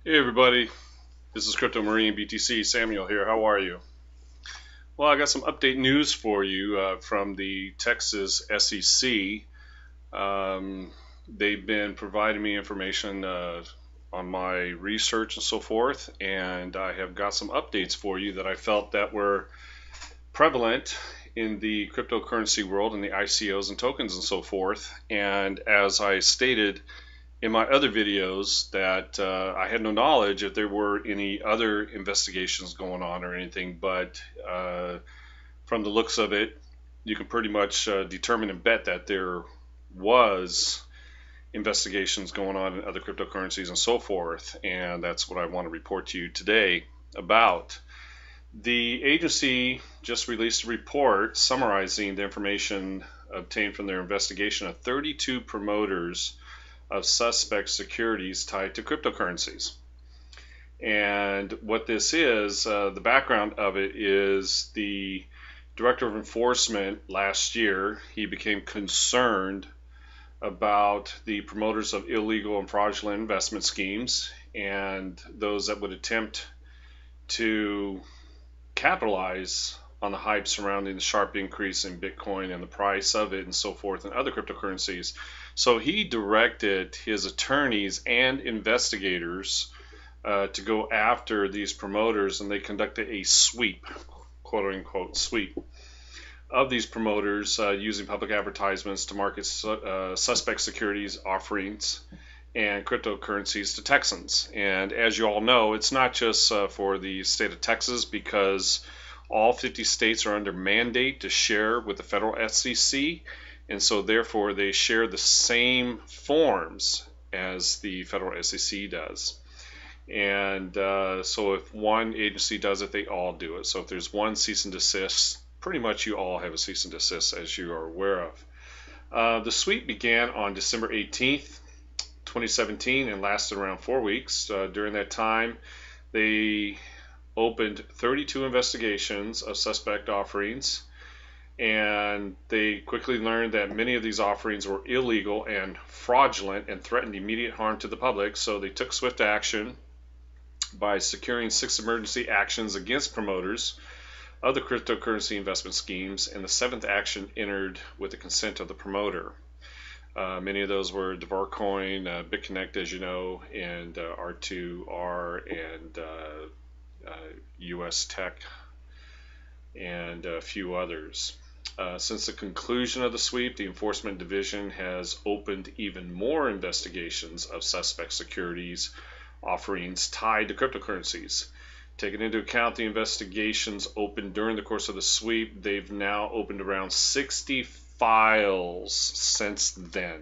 Hey everybody, this is Crypto Marine BTC. Samuel here. How are you? Well, I got some update news for you from the Texas SEC. They've been providing me information on my research and so forth, and I have got some updates for you that I felt that were prevalent in the cryptocurrency world and the ICOs and tokens and so forth. And as I stated in my other videos that I had no knowledge if there were any other investigations going on or anything, but from the looks of it, you can pretty much determine and bet that there was investigations going on in other cryptocurrencies and so forth, and that's what I want to report to you today about. The agency just released a report summarizing the information obtained from their investigation of 32 promoters of suspect securities tied to cryptocurrencies. And what this is, the background of it is the director of enforcement last year, he became concerned about the promoters of illegal and fraudulent investment schemes and those that would attempt to capitalize on the hype surrounding the sharp increase in Bitcoin and the price of it and so forth and other cryptocurrencies. So he directed his attorneys and investigators to go after these promoters, and they conducted a sweep, quote unquote sweep, of these promoters using public advertisements to market suspect securities offerings and cryptocurrencies to Texans. And as you all know, it's not just for the state of Texas, because all 50 states are under mandate to share with the federal SEC, and so therefore they share the same forms as the federal SEC does. And so if one agency does it, they all do it. So if there's one cease and desist, pretty much you all have a cease and desist, as you are aware of. The sweep began on December 18th, 2017, and lasted around 4 weeks. During that time, they opened 32 investigations of suspect offerings, and they quickly learned that many of these offerings were illegal and fraudulent and threatened immediate harm to the public. So they took swift action by securing 6 emergency actions against promoters of the cryptocurrency investment schemes, and the 7th action entered with the consent of the promoter. Many of those were DeVarcoin, BitConnect, as you know, and R2R, and US Tech, and a few others. Since the conclusion of the sweep, the Enforcement Division has opened even more investigations of suspect securities offerings tied to cryptocurrencies. Taking into account the investigations opened during the course of the sweep, they've now opened around 60 files since then.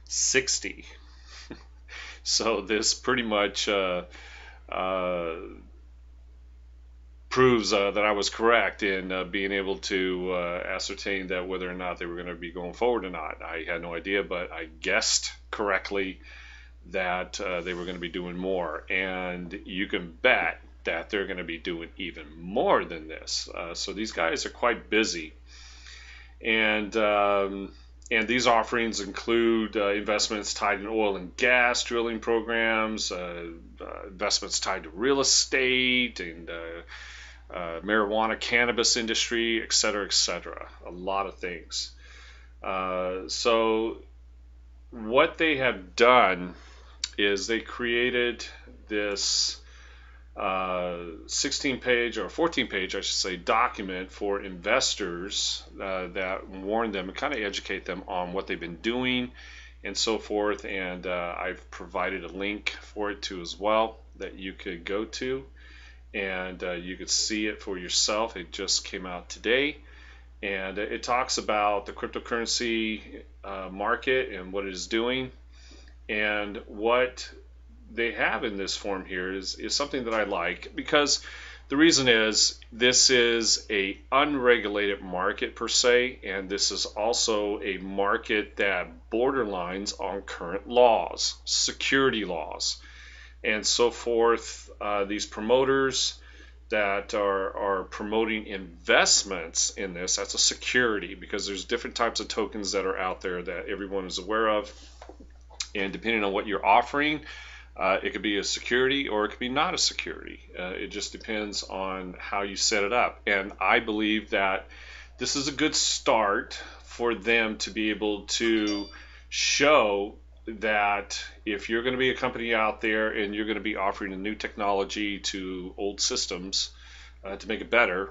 60. So this pretty much proves that I was correct in being able to ascertain that whether or not they were going to be going forward or not. I had no idea, but I guessed correctly that they were going to be doing more. And you can bet that they're going to be doing even more than this. So these guys are quite busy. And these offerings include investments tied in oil and gas drilling programs, investments tied to real estate and marijuana, cannabis industry, etc., etc. A lot of things. So what they have done is they created this 16-page or 14-page, I should say, document for investors that warn them and kind of educate them on what they've been doing and so forth. And I've provided a link for it too as well that you could go to, and you could see it for yourself. It just came out today, and it talks about the cryptocurrency market and what it is doing. And what they have in this form here is something that I like, because the reason is this is a unregulated market per se, and this is also a market that borderlines on current laws, security laws, and so forth. These promoters that are promoting investments in this, that's a security, because there's different types of tokens that are out there that everyone is aware of, and depending on what you're offering, It could be a security or it could be not a security. It just depends on how you set it up. And I believe that this is a good start for them to be able to show that if you're going to be a company out there and you're going to be offering a new technology to old systems to make it better,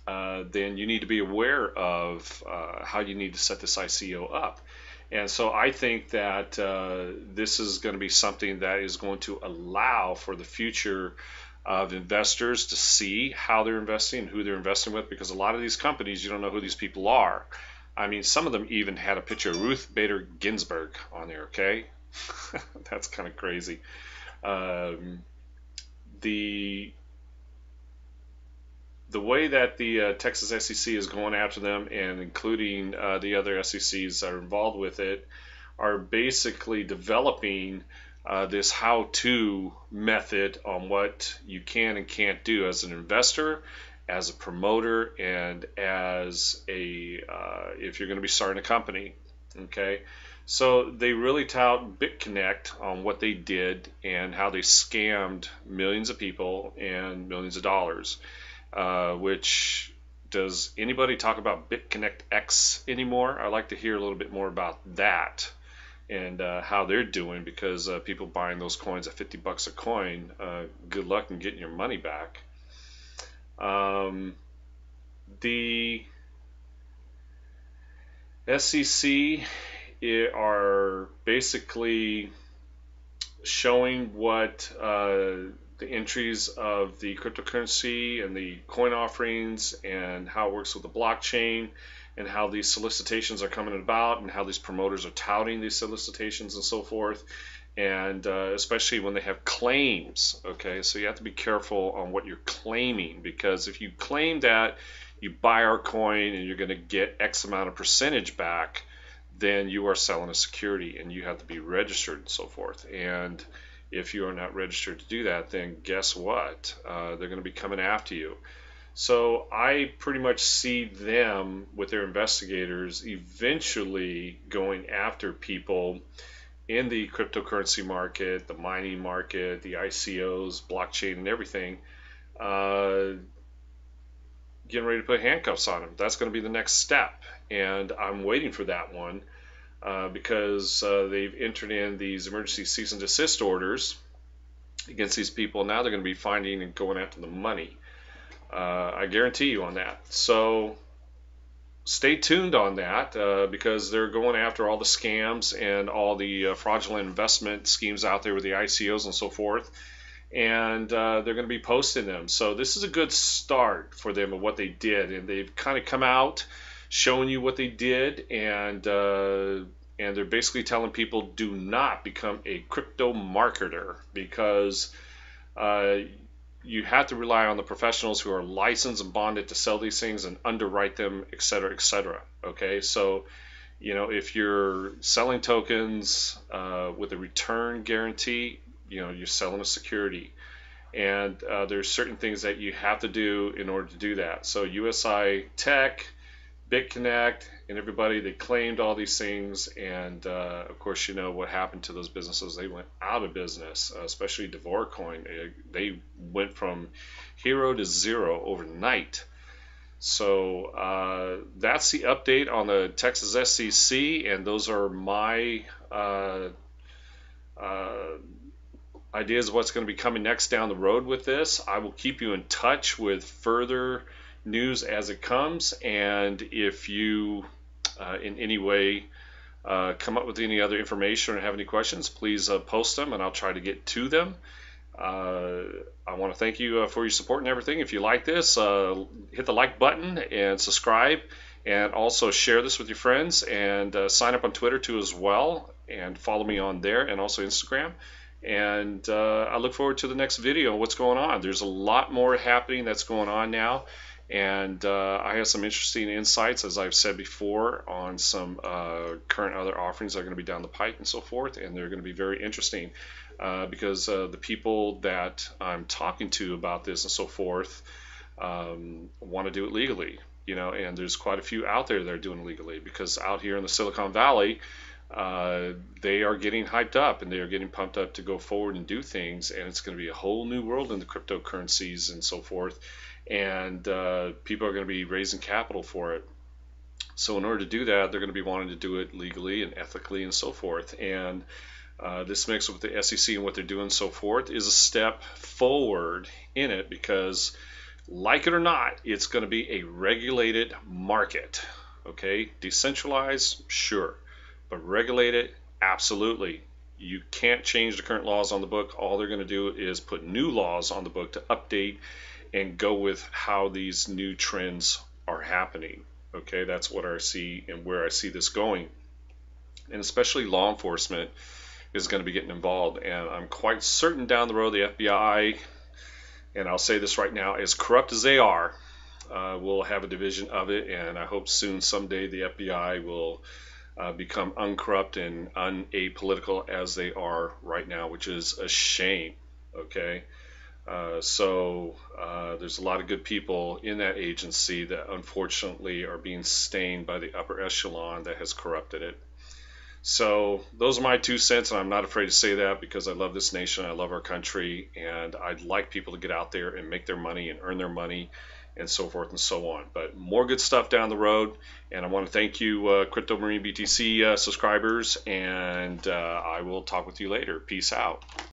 then you need to be aware of how you need to set this ICO up. And so I think that this is going to be something that is going to allow for the future of investors to see how they're investing and who they're investing with, because a lot of these companies, you don't know who these people are. I mean, some of them even had a picture of Ruth Bader Ginsburg on there, okay? That's kind of crazy. The the way that the Texas SEC is going after them, and including the other SECs that are involved with it, are basically developing this how-to method on what you can and can't do as an investor, as a promoter, and as a if you're going to be starting a company. Okay, so they really tout BitConnect on what they did and how they scammed millions of people and millions of dollars. Which, does anybody talk about BitConnect X anymore? I'd like to hear a little bit more about that and how they're doing, because people buying those coins at $50 a coin, good luck in getting your money back. The SEC are basically showing what the entries of the cryptocurrency and the coin offerings and how it works with the blockchain, and how these solicitations are coming about, and how these promoters are touting these solicitations and so forth, and especially when they have claims. Okay, so you have to be careful on what you're claiming, because if you claim that you buy our coin and you're going to get X amount of percentage back, then you are selling a security and you have to be registered and so forth. And if you are not registered to do that, then guess what? They're going to be coming after you. So I pretty much see them with their investigators eventually going after people in the cryptocurrency market, the mining market, the ICOs, blockchain, and everything, getting ready to put handcuffs on them. That's going to be the next step, and I'm waiting for that one. Because they've entered in these emergency cease and desist orders against these people. Now they're going to be finding and going after the money. I guarantee you on that. So stay tuned on that, because they're going after all the scams and all the fraudulent investment schemes out there with the ICOs and so forth. And they're going to be posting them. So this is a good start for them of what they did. And they've kind of come out showing you what they did, and they're basically telling people, do not become a crypto marketer, because you have to rely on the professionals who are licensed and bonded to sell these things and underwrite them, et cetera, et cetera. Okay, so if you're selling tokens with a return guarantee, you're selling a security. And there's certain things that you have to do in order to do that. So USI Tech, BitConnect, and everybody, they claimed all these things, and of course what happened to those businesses. They went out of business, especially DevoreCoin. They went from hero to zero overnight. So that's the update on the Texas SEC, and those are my ideas of what's going to be coming next down the road with this. I will keep you in touch with further news as it comes, and if you in any way come up with any other information or have any questions, please post them and I'll try to get to them. I want to thank you for your support and everything. If you like this, hit the like button and subscribe, and also share this with your friends, and sign up on Twitter too as well, and follow me on there, and also Instagram. And I look forward to the next video and what's going on. There's a lot more happening that's going on now. And I have some interesting insights, as I've said before, on some current other offerings that are going to be down the pike and so forth. And they're going to be very interesting because the people that I'm talking to about this and so forth want to do it legally. And there's quite a few out there that are doing it legally, because out here in the Silicon Valley, they are getting hyped up and they are getting pumped up to go forward and do things. And it's going to be a whole new world in the cryptocurrencies and so forth. And people are going to be raising capital for it. So in order to do that, they're going to be wanting to do it legally and ethically and so forth. And this mix with the SEC and what they're doing and so forth is a step forward in it because, like it or not, it's going to be a regulated market. Okay, decentralized, sure, but regulated, absolutely. You can't change the current laws on the book. All they're going to do is put new laws on the book to update and go with how these new trends are happening. Okay, that's what I see and where I see this going. And especially law enforcement is going to be getting involved. And I'm quite certain down the road, the FBI, and I'll say this right now, as corrupt as they are, will have a division of it. And I hope soon, someday, the FBI will become uncorrupt and unapolitical as they are right now, which is a shame. Okay. So there's a lot of good people in that agency that unfortunately are being stained by the upper echelon that has corrupted it. So those are my 2 cents, and I'm not afraid to say that because I love this nation, I love our country, and I'd like people to get out there and make their money and earn their money and so forth and so on. But more good stuff down the road, and I want to thank you, Crypto Marine BTC subscribers, and I will talk with you later. Peace out.